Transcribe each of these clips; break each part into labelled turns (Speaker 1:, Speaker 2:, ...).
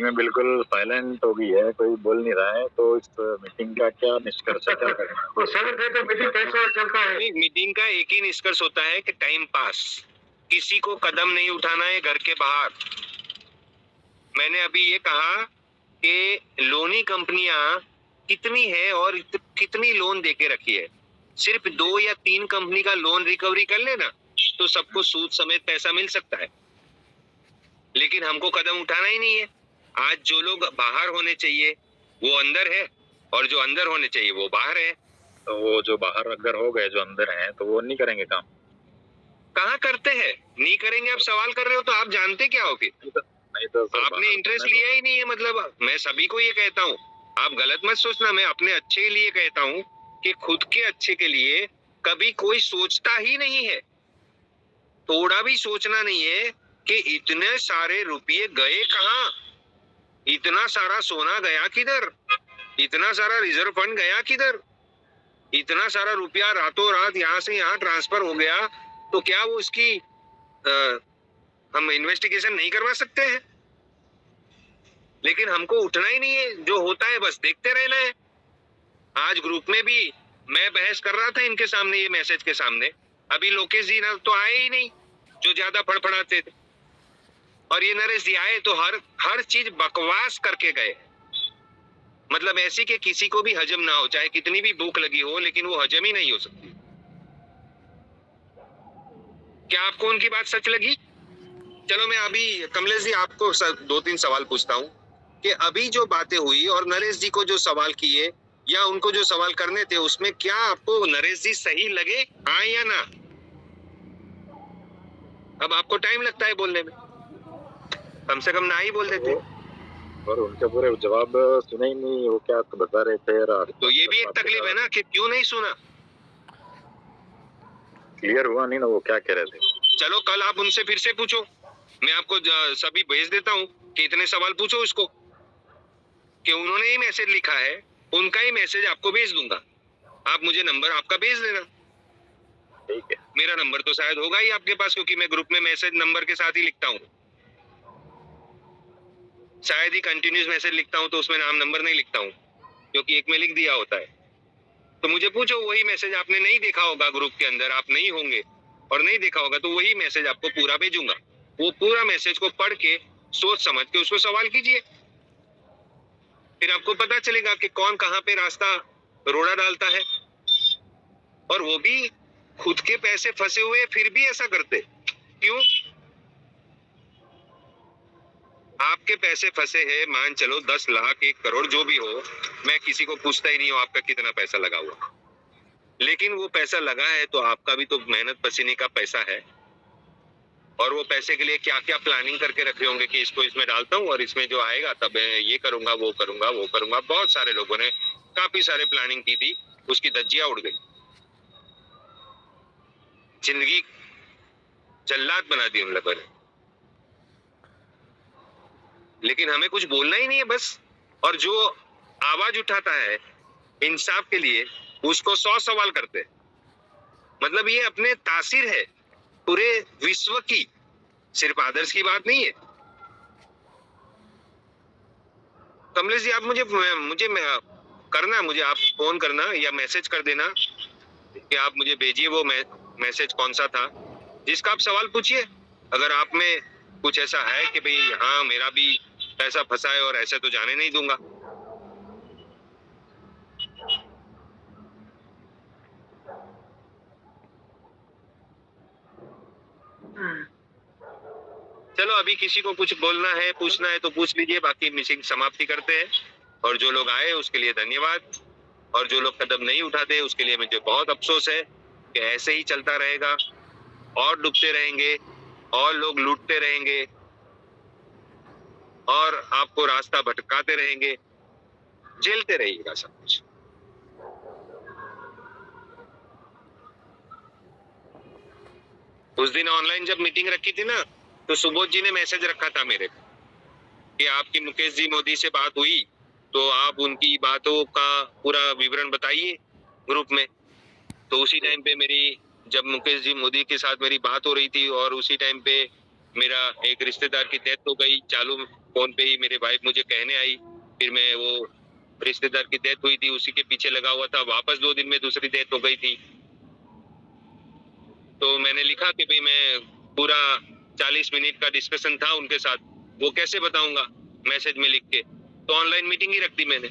Speaker 1: Meeting में बिल्कुल silent हो गई है, कोई बोल नहीं रहा है, तो इस मीटिंग का क्या निष्कर्ष है, क्या करें?
Speaker 2: तो सर कहते मीटिंग कैसे चलता है?
Speaker 3: मीटिंग का एक ही निष्कर्ष होता है कि टाइम पास, किसी को कदम नहीं उठाना है घर के बाहर। मैंने अभी ये कहा कि लोनी कंपनियां कितनी है और कितनी लोन देके रखी है। सिर्फ 2 या 3 कंपनी का लोन रिकवरी कर लेना तो सबको सूद समेत पैसा मिल सकता है, लेकिन हमको कदम उठाना ही नहीं है। आज जो लोग बाहर होने चाहिए वो अंदर है और जो अंदर होने चाहिए वो बाहर है।
Speaker 1: तो वो जो बाहर अगर हो गए, जो अंदर हैं, तो वो नहीं करेंगे काम?
Speaker 3: कहाँ करते हैं? नहीं करेंगे। आप सवाल कर रहे हो तो आप जानते क्या हो फिर?
Speaker 1: नहीं तो
Speaker 3: आपने इंटरेस्ट लिया ही नहीं है। मतलब मैं सभी को ये कहता हूँ, आप गलत मत सोचना, मैं अपने अच्छे के लिए कहता हूँ कि खुद के अच्छे के लिए कभी कोई सोचता ही नहीं है। थोड़ा भी सोचना नहीं है कि इतने सारे रुपये गए कहाँ, इतना सारा सोना गया किधर, इतना सारा रिजर्व फंड गया किधर, इतना सारा रुपया रातों रात यहाँ से यहाँ ट्रांसफर हो गया, तो क्या वो इसकी हम इन्वेस्टिगेशन नहीं करवा सकते हैं? लेकिन हमको उठना ही नहीं है, जो होता है बस देखते रहना है। आज ग्रुप में भी मैं बहस कर रहा था इनके सामने, ये मैसेज के सामने, अभी लोकेश जी ना तो आए ही नहीं जो ज्यादा फड़फड़ाते थे, और ये नरेश जी आए तो हर चीज बकवास करके गए। मतलब ऐसी कि किसी को भी हजम ना हो, चाहे कितनी भी भूख लगी हो, लेकिन वो हजम ही नहीं हो सकती। क्या आपको उनकी बात सच लगी? चलो मैं अभी कमलेश जी आपको 2-3 सवाल पूछता हूँ कि अभी जो बातें हुई और नरेश जी को जो सवाल किए या उनको जो सवाल करने थे, उसमें क्या आपको नरेश जी सही लगे, हाँ या ना? अब आपको टाइम लगता है बोलने में, कम से कम ना ही बोल देते।
Speaker 1: और उनके पूरे जवाब सुने ही नहीं, वो क्या बता रहे थे।
Speaker 3: तो ये भी एक तकलीफ है ना कि क्यों नहीं सुना,
Speaker 1: क्लियर हुआ नहीं ना वो क्या कह रहे थे।
Speaker 3: चलो कल आप उनसे फिर से पूछो, मैं आपको सभी भेज देता हूँ कि इतने सवाल पूछो उसको, कि उन्होंने ही मैसेज लिखा है, उनका ही मैसेज आपको भेज दूंगा, आप मुझे नंबर आपका भेज देना।
Speaker 1: ठीक है,
Speaker 3: मेरा नंबर तो शायद होगा ही आपके पास, क्योंकि मैं ग्रुप में मैसेज नंबर के साथ ही लिखता हूँ। शायद ही कंटिन्यूस मैसेज लिखता हूँ तो उसमें नाम नंबर नहीं लिखता हूँ, क्योंकि एक में लिख दिया होता है। तो मुझे पूछो, वही मैसेज आपने नहीं देखा होगा ग्रुप के अंदर, आप नहीं होंगे और नहीं देखा होगा, तो वही मैसेज आपको पूरा भेजूंगा। वो पूरा मैसेज को पढ़ के सोच समझ के उसको सवाल कीजिए, फिर आपको पता चलेगा कि कौन कहाँ पे रास्ता रोड़ा डालता है। और वो भी खुद के पैसे फंसे हुए फिर भी ऐसा करते क्यों? आपके पैसे फंसे हैं, मान चलो 10 लाख 1 करोड़ जो भी हो, मैं किसी को पूछता ही नहीं हूँ आपका कितना पैसा लगा हुआ, लेकिन वो पैसा लगा है तो आपका भी तो मेहनत पसीने का पैसा है, और वो पैसे के लिए क्या क्या प्लानिंग करके रखे होंगे कि इसको इसमें डालता हूँ और इसमें जो आएगा तब ये करूंगा वो करूंगा वो करूंगा। बहुत सारे लोगों ने काफी सारे प्लानिंग की थी, उसकी धज्जियां उड़ गई, जिंदगी जल्लाद बना दी उन लोगों ने। लेकिन हमें कुछ बोलना ही नहीं है बस, और जो आवाज उठाता है इंसाफ के लिए उसको 100 सवाल करते। मतलब ये अपने तासीर है पूरे विश्व की, सिर्फ आदर्श की बात नहीं है। कमलेश जी आप मुझे करना, मुझे आप फोन करना या मैसेज कर देना कि आप मुझे भेजिए वो मैसेज कौन सा था जिसका आप सवाल पूछिए। अगर आप में कुछ ऐसा है कि भाई हाँ मेरा भी पैसा फंसा है और ऐसे तो जाने नहीं दूंगा। चलो अभी किसी को कुछ बोलना है पूछना है तो पूछ लीजिए, बाकी मीटिंग समाप्ति करते हैं। और जो लोग आए उसके लिए धन्यवाद, और जो लोग कदम नहीं उठाते उसके लिए मुझे बहुत अफसोस है कि ऐसे ही चलता रहेगा और डूबते रहेंगे और लोग लूटते रहेंगे और आपको रास्ता भटकाते रहेंगे, झेलते रहिएगा सब कुछ। उस दिन ऑनलाइन जब मीटिंग रखी थी ना, तो सुबोध जी ने मैसेज रखा था मेरे को कि आपकी मुकेश जी मोदी से बात हुई तो आप उनकी बातों का पूरा विवरण बताइए ग्रुप में। तो उसी टाइम पे मेरी, जब मुकेश जी मोदी के साथ मेरी बात हो रही थी और उसी टाइम पे मेरा एक रिश्तेदार की डेथ हो गई चालू फोन पे ही मेरे वाइफ मुझे कहने आई, फिर मैं वो रिश्तेदार की डेथ हुई थी उसी के पीछे लगा हुआ था, वापस 2 दिन में दूसरी डेथ हो गई थी। तो मैंने लिखा कि भाई मैं पूरा 40 मिनट का डिस्कशन था उनके साथ, वो कैसे बताऊंगा मैसेज में लिख के। तो ऑनलाइन मीटिंग ही रख दी मैंने।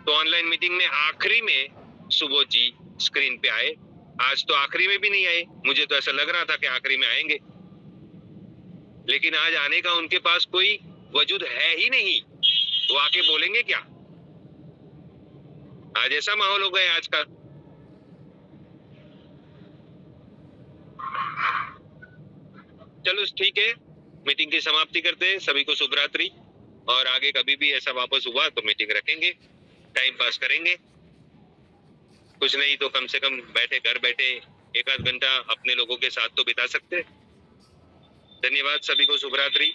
Speaker 3: तो ऑनलाइन मीटिंग में आखिरी में सुबोध जी स्क्रीन पे आए। आज तो आखिरी में भी नहीं आए, मुझे तो ऐसा लग रहा था कि आखिरी में आएंगे, लेकिन आज आने का उनके पास कोई वजूद है ही नहीं। वो आके बोलेंगे क्या? आज ऐसा माहौल हो गया आज का। चलो ठीक है, मीटिंग की समाप्ति करते हैं। सभी को शुभ रात्रि। और आगे कभी भी ऐसा वापस हुआ तो मीटिंग रखेंगे, टाइम पास करेंगे। कुछ नहीं तो कम से कम बैठे घर बैठे 1 आध घंटा अपने लोगों के साथ तो बिता सकते हैं। धन्यवाद, सभी को शुभ रात्रि।